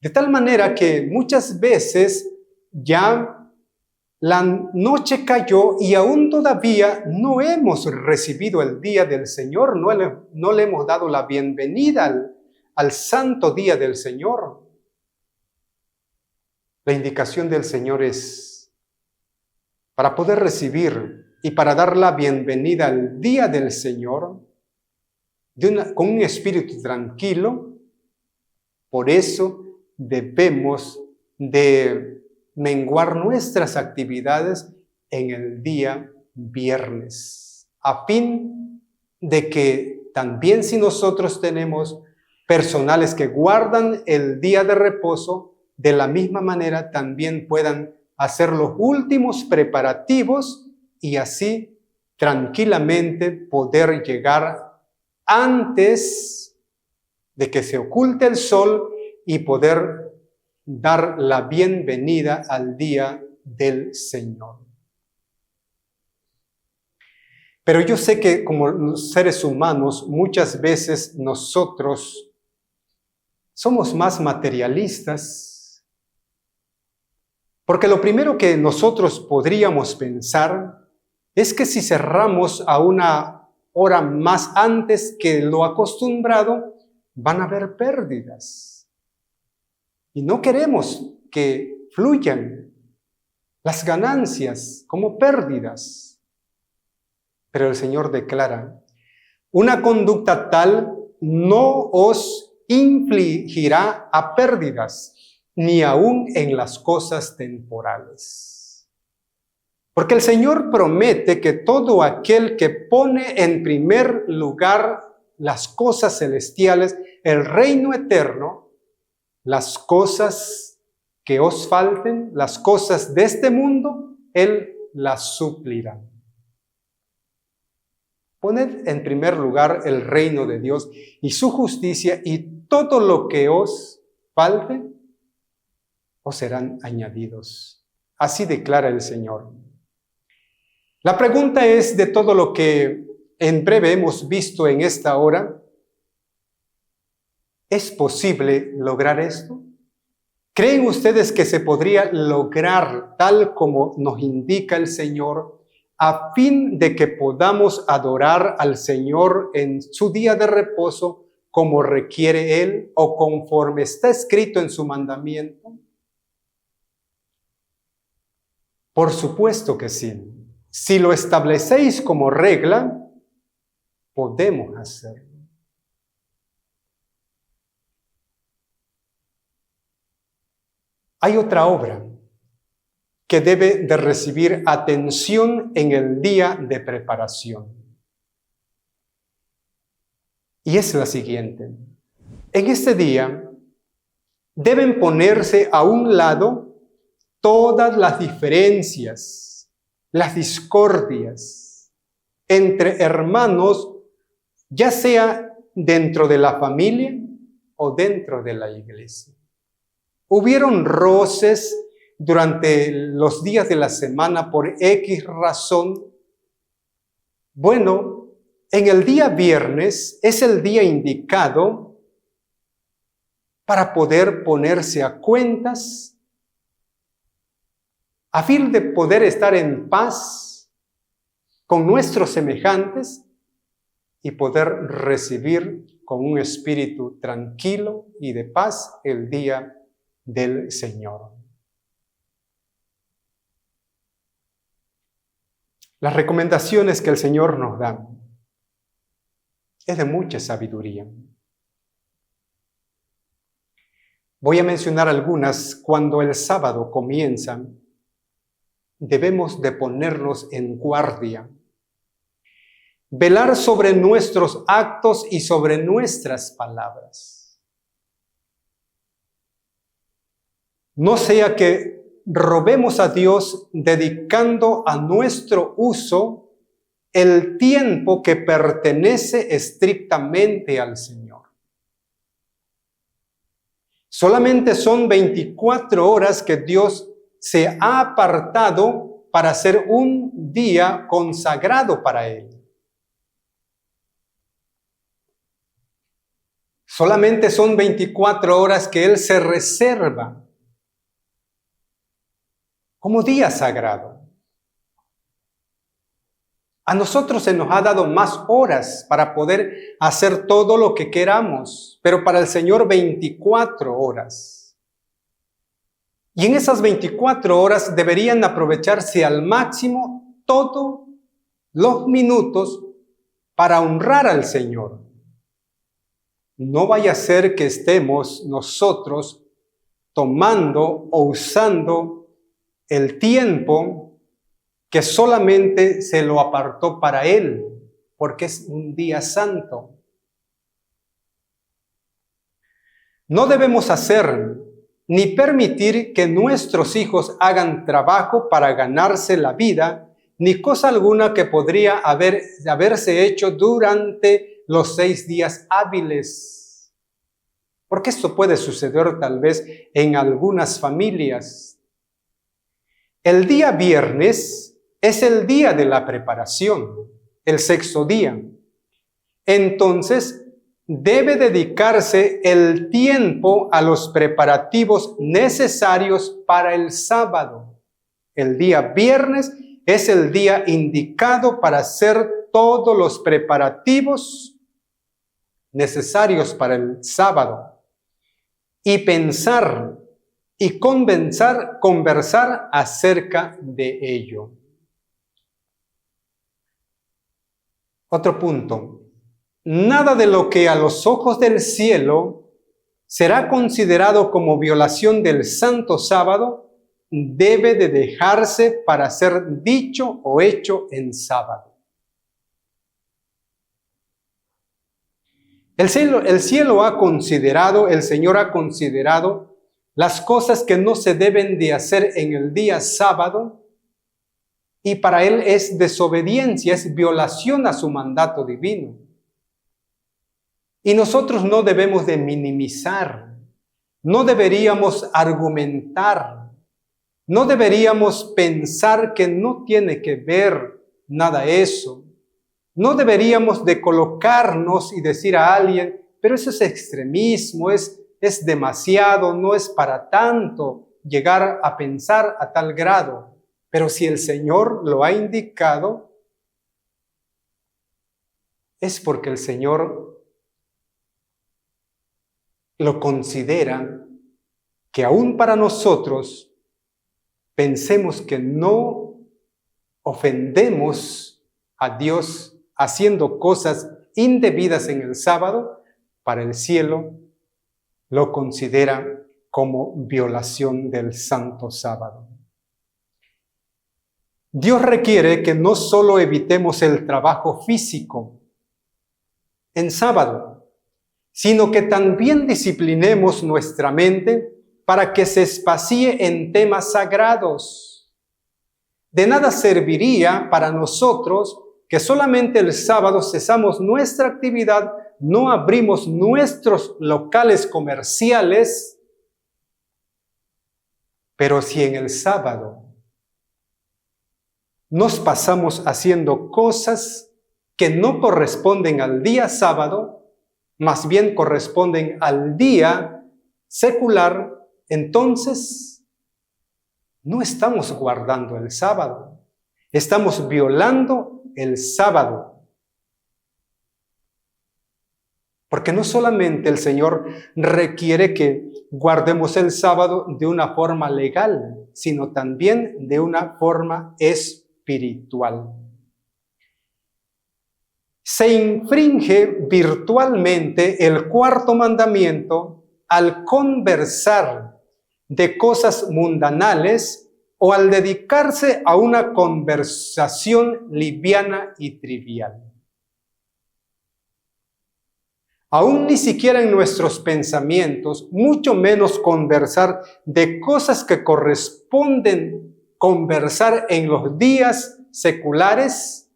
[SPEAKER 1] de tal manera que muchas veces ya la noche cayó y aún todavía no hemos recibido el día del Señor, no le hemos dado la bienvenida al santo día del Señor. La indicación del Señor es, para poder recibir y para dar la bienvenida al día del Señor, con un espíritu tranquilo, por eso debemos de menguar nuestras actividades en el día viernes, a fin de que también si nosotros tenemos personales que guardan el día de reposo, de la misma manera también puedan hacer los últimos preparativos y así tranquilamente poder llegar antes de que se oculte el sol y poder dar la bienvenida al día del Señor. Pero yo sé que como seres humanos, muchas veces nosotros somos más materialistas, porque lo primero que nosotros podríamos pensar es que si cerramos a una hora más antes que lo acostumbrado, van a haber pérdidas. Y no queremos que fluyan las ganancias como pérdidas. Pero el Señor declara, una conducta tal no os infligirá a pérdidas, ni aun en las cosas temporales. Porque el Señor promete que todo aquel que pone en primer lugar las cosas celestiales, el reino eterno, las cosas que os falten, las cosas de este mundo, Él las suplirá. Poned en primer lugar el reino de Dios y su justicia, y todo lo que os falte os serán añadidos. Así declara el Señor. La pregunta es, de todo lo que en breve hemos visto en esta hora, ¿es posible lograr esto? ¿Creen ustedes que se podría lograr tal como nos indica el Señor, a fin de que podamos adorar al Señor en su día de reposo como requiere Él o conforme está escrito en su mandamiento? Por supuesto que sí. Si lo establecéis como regla, podemos hacerlo. Hay otra obra que debe de recibir atención en el día de preparación. Y es la siguiente. En este día deben ponerse a un lado todas las diferencias, las discordias entre hermanos, ya sea dentro de la familia o dentro de la iglesia. Hubieron roces durante los días de la semana por X razón. Bueno, en el día viernes es el día indicado para poder ponerse a cuentas, a fin de poder estar en paz con nuestros semejantes y poder recibir con un espíritu tranquilo y de paz el día del Señor. Las recomendaciones que el Señor nos da es de mucha sabiduría. Voy a mencionar algunas. Cuando el sábado comienza, debemos de ponernos en guardia, velar sobre nuestros actos y sobre nuestras palabras. No sea que robemos a Dios dedicando a nuestro uso el tiempo que pertenece estrictamente al Señor. Solamente son 24 horas que Dios se ha apartado para hacer un día consagrado para Él. Solamente son 24 horas que Él se reserva como día sagrado. A nosotros se nos ha dado más horas para poder hacer todo lo que queramos, pero para el Señor 24 horas. Y en esas 24 horas deberían aprovecharse al máximo todos los minutos para honrar al Señor. No vaya a ser que estemos nosotros tomando o usando el tiempo que solamente se lo apartó para Él, porque es un día santo. No debemos hacer ni permitir que nuestros hijos hagan trabajo para ganarse la vida, ni cosa alguna que podría haberse hecho durante los 6 días hábiles. Porque esto puede suceder tal vez en algunas familias. El día viernes es el día de la preparación, el 6º día. Entonces, debe dedicarse el tiempo a los preparativos necesarios para el sábado. El día viernes es el día indicado para hacer todos los preparativos necesarios para el sábado y pensar y conversar acerca de ello. Otro punto. Nada de lo que a los ojos del cielo será considerado como violación del santo sábado debe de dejarse para ser dicho o hecho en sábado. El Señor ha considerado las cosas que no se deben de hacer en el día sábado, y para Él es desobediencia, es violación a su mandato divino. Y nosotros no debemos de minimizar, no deberíamos argumentar, no deberíamos pensar que no tiene que ver nada eso. No deberíamos de colocarnos y decir a alguien, pero eso es extremismo, es demasiado, no es para tanto llegar a pensar a tal grado. Pero si el Señor lo ha indicado, es porque el Señor lo considera que aún para nosotros pensemos que no ofendemos a Dios haciendo cosas indebidas en el sábado, para el cielo lo considera como violación del santo sábado. Dios requiere que no solo evitemos el trabajo físico en sábado, sino que también disciplinemos nuestra mente para que se espacie en temas sagrados. De nada serviría para nosotros que solamente el sábado cesamos nuestra actividad, no abrimos nuestros locales comerciales, pero si en el sábado nos pasamos haciendo cosas que no corresponden al día sábado, más bien corresponden al día secular, entonces no estamos guardando el sábado, estamos violando el sábado. Porque no solamente el Señor requiere que guardemos el sábado de una forma legal, sino también de una forma espiritual. Se infringe virtualmente el cuarto mandamiento al conversar de cosas mundanales o al dedicarse a una conversación liviana y trivial. Aún ni siquiera en nuestros pensamientos, mucho menos conversar de cosas que corresponden conversar en los días seculares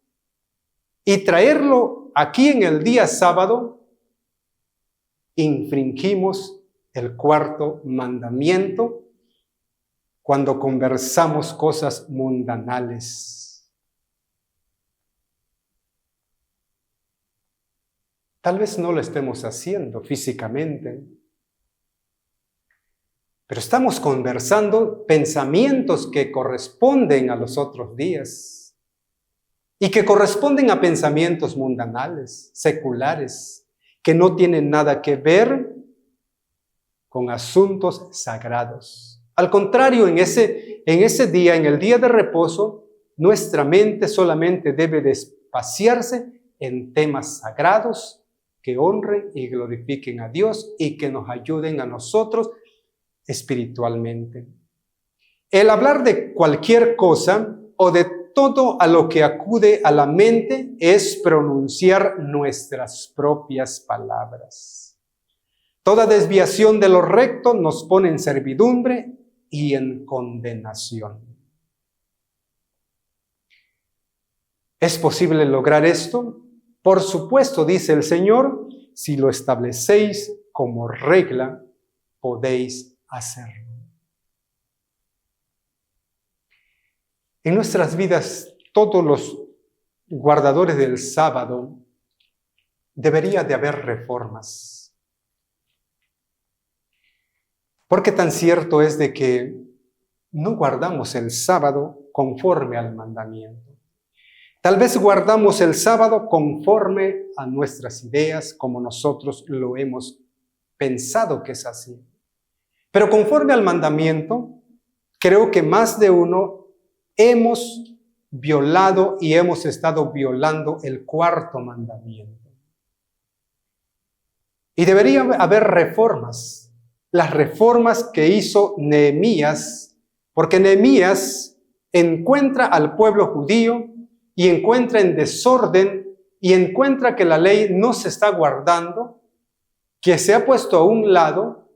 [SPEAKER 1] y traerlo aquí en el día sábado, infringimos el cuarto mandamiento cuando conversamos cosas mundanales. Tal vez no lo estemos haciendo físicamente, pero estamos conversando pensamientos que corresponden a los otros días y que corresponden a pensamientos mundanales, seculares, que no tienen nada que ver con asuntos sagrados. Al contrario, en ese día, en el día de reposo, nuestra mente solamente debe de espaciarse en temas sagrados que honren y glorifiquen a Dios y que nos ayuden a nosotros espiritualmente. El hablar de cualquier cosa o de todo a lo que acude a la mente es pronunciar nuestras propias palabras. Toda desviación de lo recto nos pone en servidumbre y en condenación. ¿Es posible lograr esto? Por supuesto, dice el Señor, si lo establecéis como regla, podéis hacerlo. En nuestras vidas, todos los guardadores del sábado, debería de haber reformas. Porque tan cierto es de que no guardamos el sábado conforme al mandamiento. Tal vez guardamos el sábado conforme a nuestras ideas, como nosotros lo hemos pensado que es así. Pero conforme al mandamiento, creo que más de uno hemos violado y hemos estado violando el cuarto mandamiento. Y debería haber reformas, las reformas que hizo Nehemías, porque Nehemías encuentra al pueblo judío y encuentra en desorden y encuentra que la ley no se está guardando, que se ha puesto a un lado,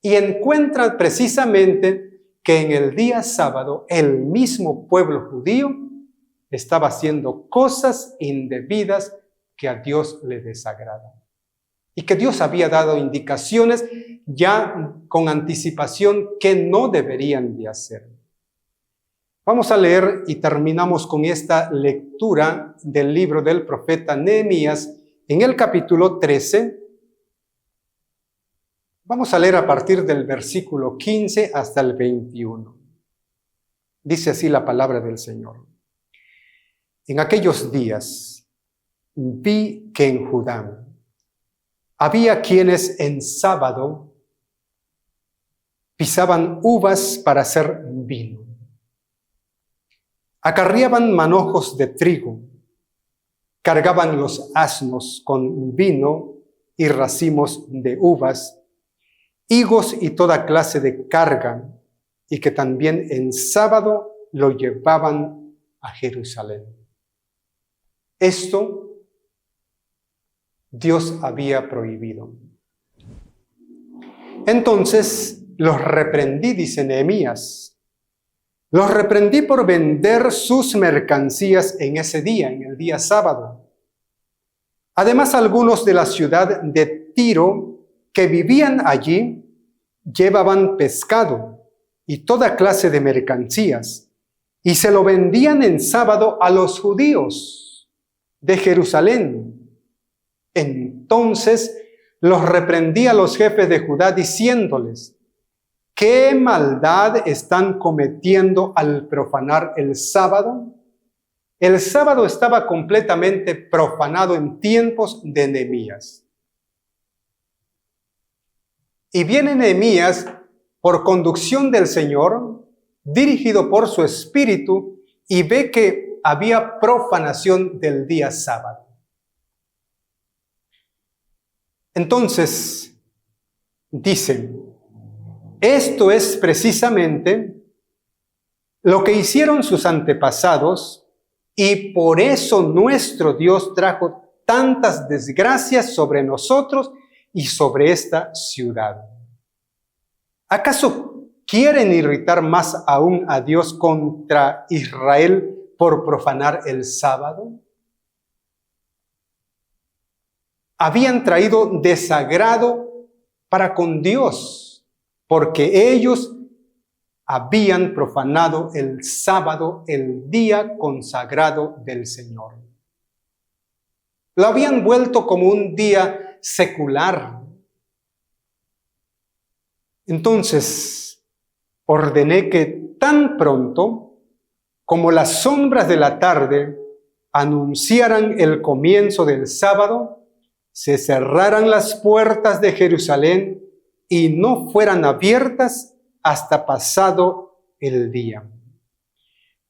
[SPEAKER 1] y encuentra precisamente que en el día sábado el mismo pueblo judío estaba haciendo cosas indebidas que a Dios le desagradan. Y que Dios había dado indicaciones ya con anticipación que no deberían de hacer. Vamos a leer y terminamos con esta lectura del libro del profeta Nehemías en el capítulo 13. Vamos a leer a partir del versículo 15 hasta el 21. Dice así la palabra del Señor. En aquellos días vi que en Judá había quienes en sábado pisaban uvas para hacer vino. Acarreaban manojos de trigo, cargaban los asnos con vino y racimos de uvas, higos y toda clase de carga, y que también en sábado lo llevaban a Jerusalén. Esto Dios había prohibido. Entonces los reprendí, dice Nehemías. Los reprendí por vender sus mercancías en ese día, en el día sábado. Además, algunos de la ciudad de Tiro que vivían allí llevaban pescado y toda clase de mercancías y se lo vendían en sábado a los judíos de Jerusalén. Entonces los reprendí a los jefes de Judá diciéndoles: ¿qué maldad están cometiendo al profanar el sábado? El sábado estaba completamente profanado en tiempos de Nehemías. Y viene Nehemías por conducción del Señor, dirigido por su espíritu, y ve que había profanación del día sábado. Entonces, dicen, esto es precisamente lo que hicieron sus antepasados y por eso nuestro Dios trajo tantas desgracias sobre nosotros y sobre esta ciudad. ¿Acaso quieren irritar más aún a Dios contra Israel por profanar el sábado? Habían traído desagrado para con Dios, porque ellos habían profanado el sábado, el día consagrado del Señor. Lo habían vuelto como un día secular. Entonces, ordené que tan pronto como las sombras de la tarde anunciaran el comienzo del sábado, se cerraran las puertas de Jerusalén y no fueran abiertas hasta pasado el día.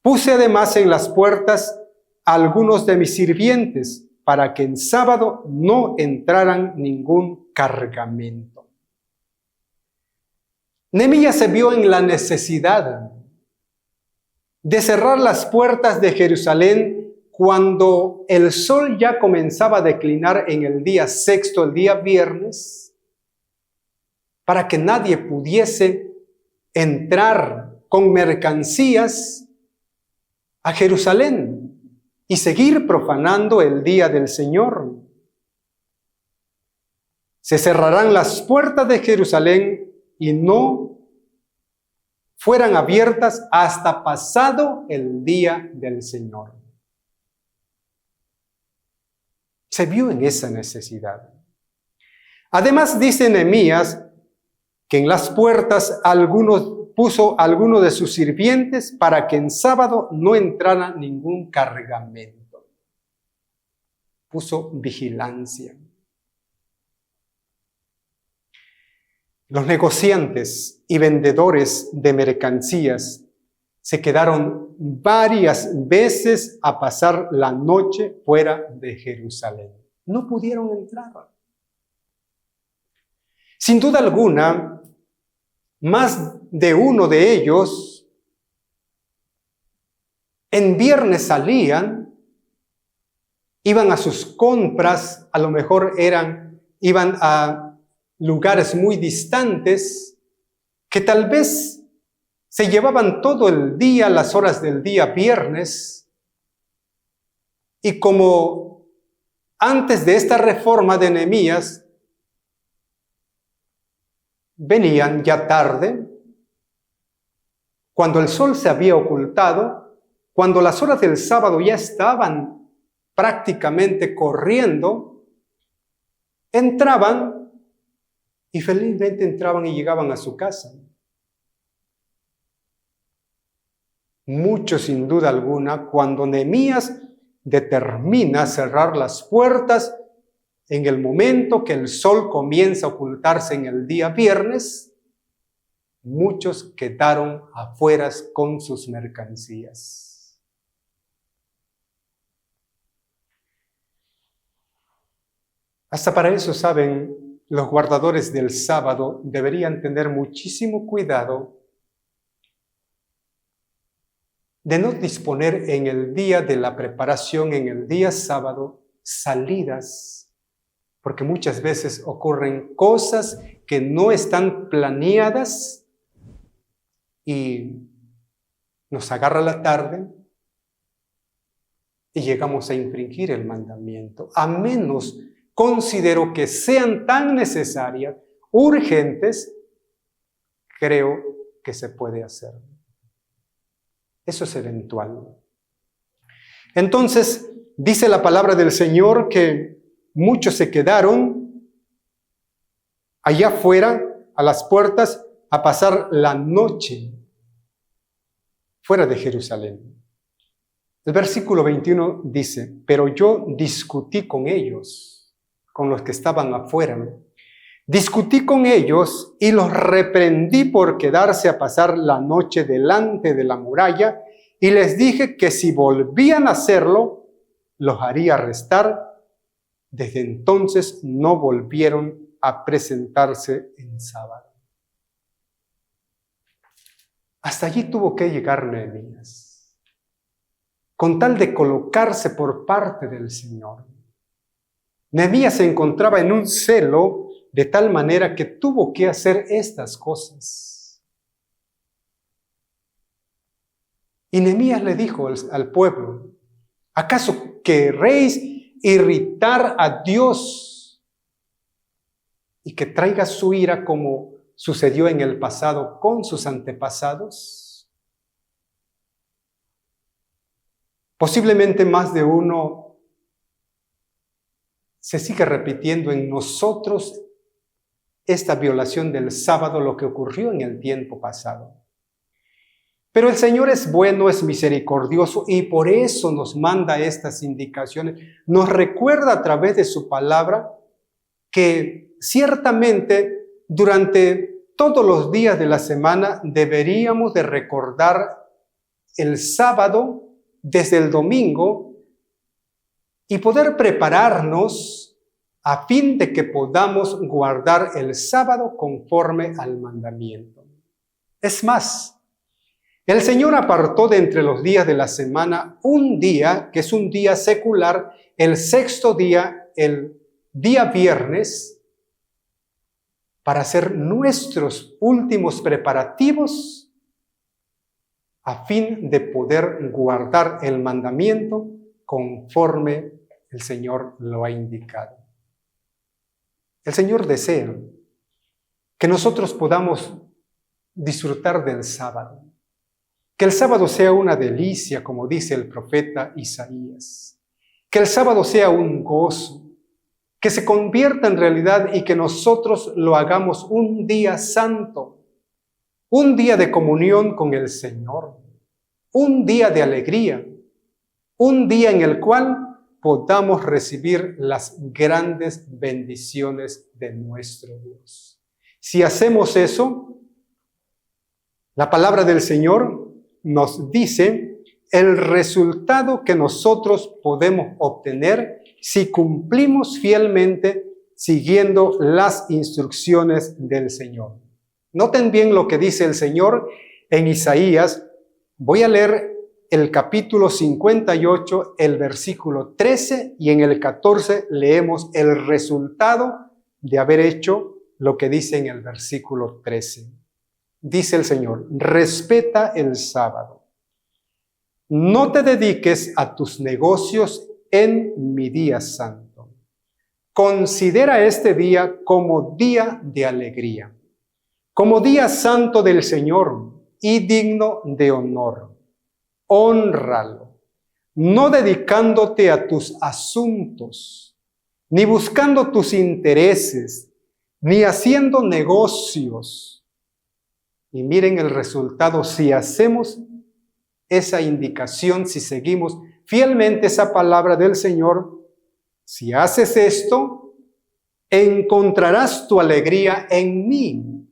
[SPEAKER 1] Puse además en las puertas a algunos de mis sirvientes para que en sábado no entraran ningún cargamento. Nehemías se vio en la necesidad de cerrar las puertas de Jerusalén cuando el sol ya comenzaba a declinar en el día sexto, el día viernes, para que nadie pudiese entrar con mercancías a Jerusalén y seguir profanando el día del Señor. Se cerrarán las puertas de Jerusalén y no fueran abiertas hasta pasado el día del Señor. Se vio en esa necesidad. Además, dice Nehemías que en las puertas puso alguno de sus sirvientes para que en sábado no entrara ningún cargamento. Puso vigilancia. Los negociantes y vendedores de mercancías se quedaron varias veces a pasar la noche fuera de Jerusalén. No pudieron entrar. Sin duda alguna, más de uno de ellos en viernes salían, iban a sus compras, a lo mejor iban a lugares muy distantes, que tal vez se llevaban todo el día, las horas del día viernes, y como antes de esta reforma de Nehemías, venían ya tarde, cuando el sol se había ocultado, cuando las horas del sábado ya estaban prácticamente corriendo, entraban y felizmente entraban y llegaban a su casa. Mucho, sin duda alguna, cuando Nehemías determina cerrar las puertas en el momento que el sol comienza a ocultarse en el día viernes, muchos quedaron afuera con sus mercancías. Hasta para eso, saben, los guardadores del sábado deberían tener muchísimo cuidado de no disponer en el día de la preparación, en el día sábado, salidas, porque muchas veces ocurren cosas que no están planeadas y nos agarra la tarde y llegamos a infringir el mandamiento, a menos considero que sean tan necesarias, urgentes, creo que se puede hacer. Eso es eventual. Entonces, dice la palabra del Señor que muchos se quedaron allá afuera, a las puertas, a pasar la noche fuera de Jerusalén. El versículo 21 dice, pero yo discutí con ellos, con los que estaban afuera. Discutí con ellos y los reprendí por quedarse a pasar la noche delante de la muralla y les dije que si volvían a hacerlo, los haría arrestar. Desde entonces no volvieron a presentarse en sábado. Hasta allí tuvo que llegar Nehemías, con tal de colocarse por parte del Señor. Nehemías se encontraba en un celo de tal manera que tuvo que hacer estas cosas. Y Nehemías le dijo al pueblo, ¿acaso querréis irritar a Dios y que traiga su ira como sucedió en el pasado con sus antepasados? Posiblemente más de uno se sigue repitiendo en nosotros esta violación del sábado, lo que ocurrió en el tiempo pasado. Pero el Señor es bueno, es misericordioso y por eso nos manda estas indicaciones. Nos recuerda a través de su palabra que ciertamente durante todos los días de la semana deberíamos de recordar el sábado desde el domingo y poder prepararnos a fin de que podamos guardar el sábado conforme al mandamiento. Es más, el Señor apartó de entre los días de la semana un día, que es un día secular, el sexto día, el día viernes, para hacer nuestros últimos preparativos a fin de poder guardar el mandamiento conforme el Señor lo ha indicado. El Señor desea que nosotros podamos disfrutar del sábado, que el sábado sea una delicia, como dice el profeta Isaías, que el sábado sea un gozo, que se convierta en realidad y que nosotros lo hagamos un día santo, un día de comunión con el Señor, un día de alegría, un día en el cual podamos recibir las grandes bendiciones de nuestro Dios. Si hacemos eso, la palabra del Señor nos dice el resultado que nosotros podemos obtener si cumplimos fielmente siguiendo las instrucciones del Señor. Noten bien lo que dice el Señor en Isaías. Voy a leer el capítulo 58, el versículo 13, y en el 14 leemos el resultado de haber hecho lo que dice en el versículo 13. Dice el Señor, respeta el sábado. No te dediques a tus negocios en mi día santo. Considera este día como día de alegría, como día santo del Señor y digno de honor. Hónralo, no dedicándote a tus asuntos, ni buscando tus intereses, ni haciendo negocios. Y miren el resultado si hacemos esa indicación, si seguimos fielmente esa palabra del Señor. Si haces esto, encontrarás tu alegría en mí,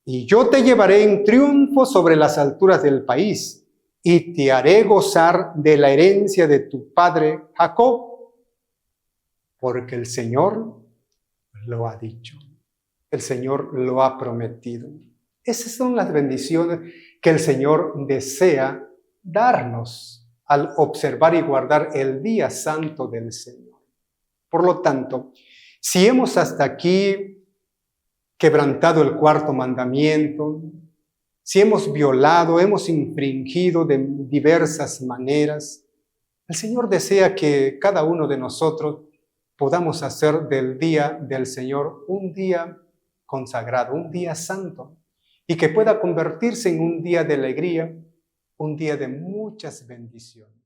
[SPEAKER 1] y yo te llevaré en triunfo sobre las alturas del país, y te haré gozar de la herencia de tu padre Jacob, porque el Señor lo ha dicho, el Señor lo ha prometido. Esas son las bendiciones que el Señor desea darnos al observar y guardar el día santo del Señor. Por lo tanto, si hemos hasta aquí quebrantado el cuarto mandamiento, si hemos violado, hemos infringido de diversas maneras, el Señor desea que cada uno de nosotros podamos hacer del día del Señor un día consagrado, un día santo, y que pueda convertirse en un día de alegría, un día de muchas bendiciones.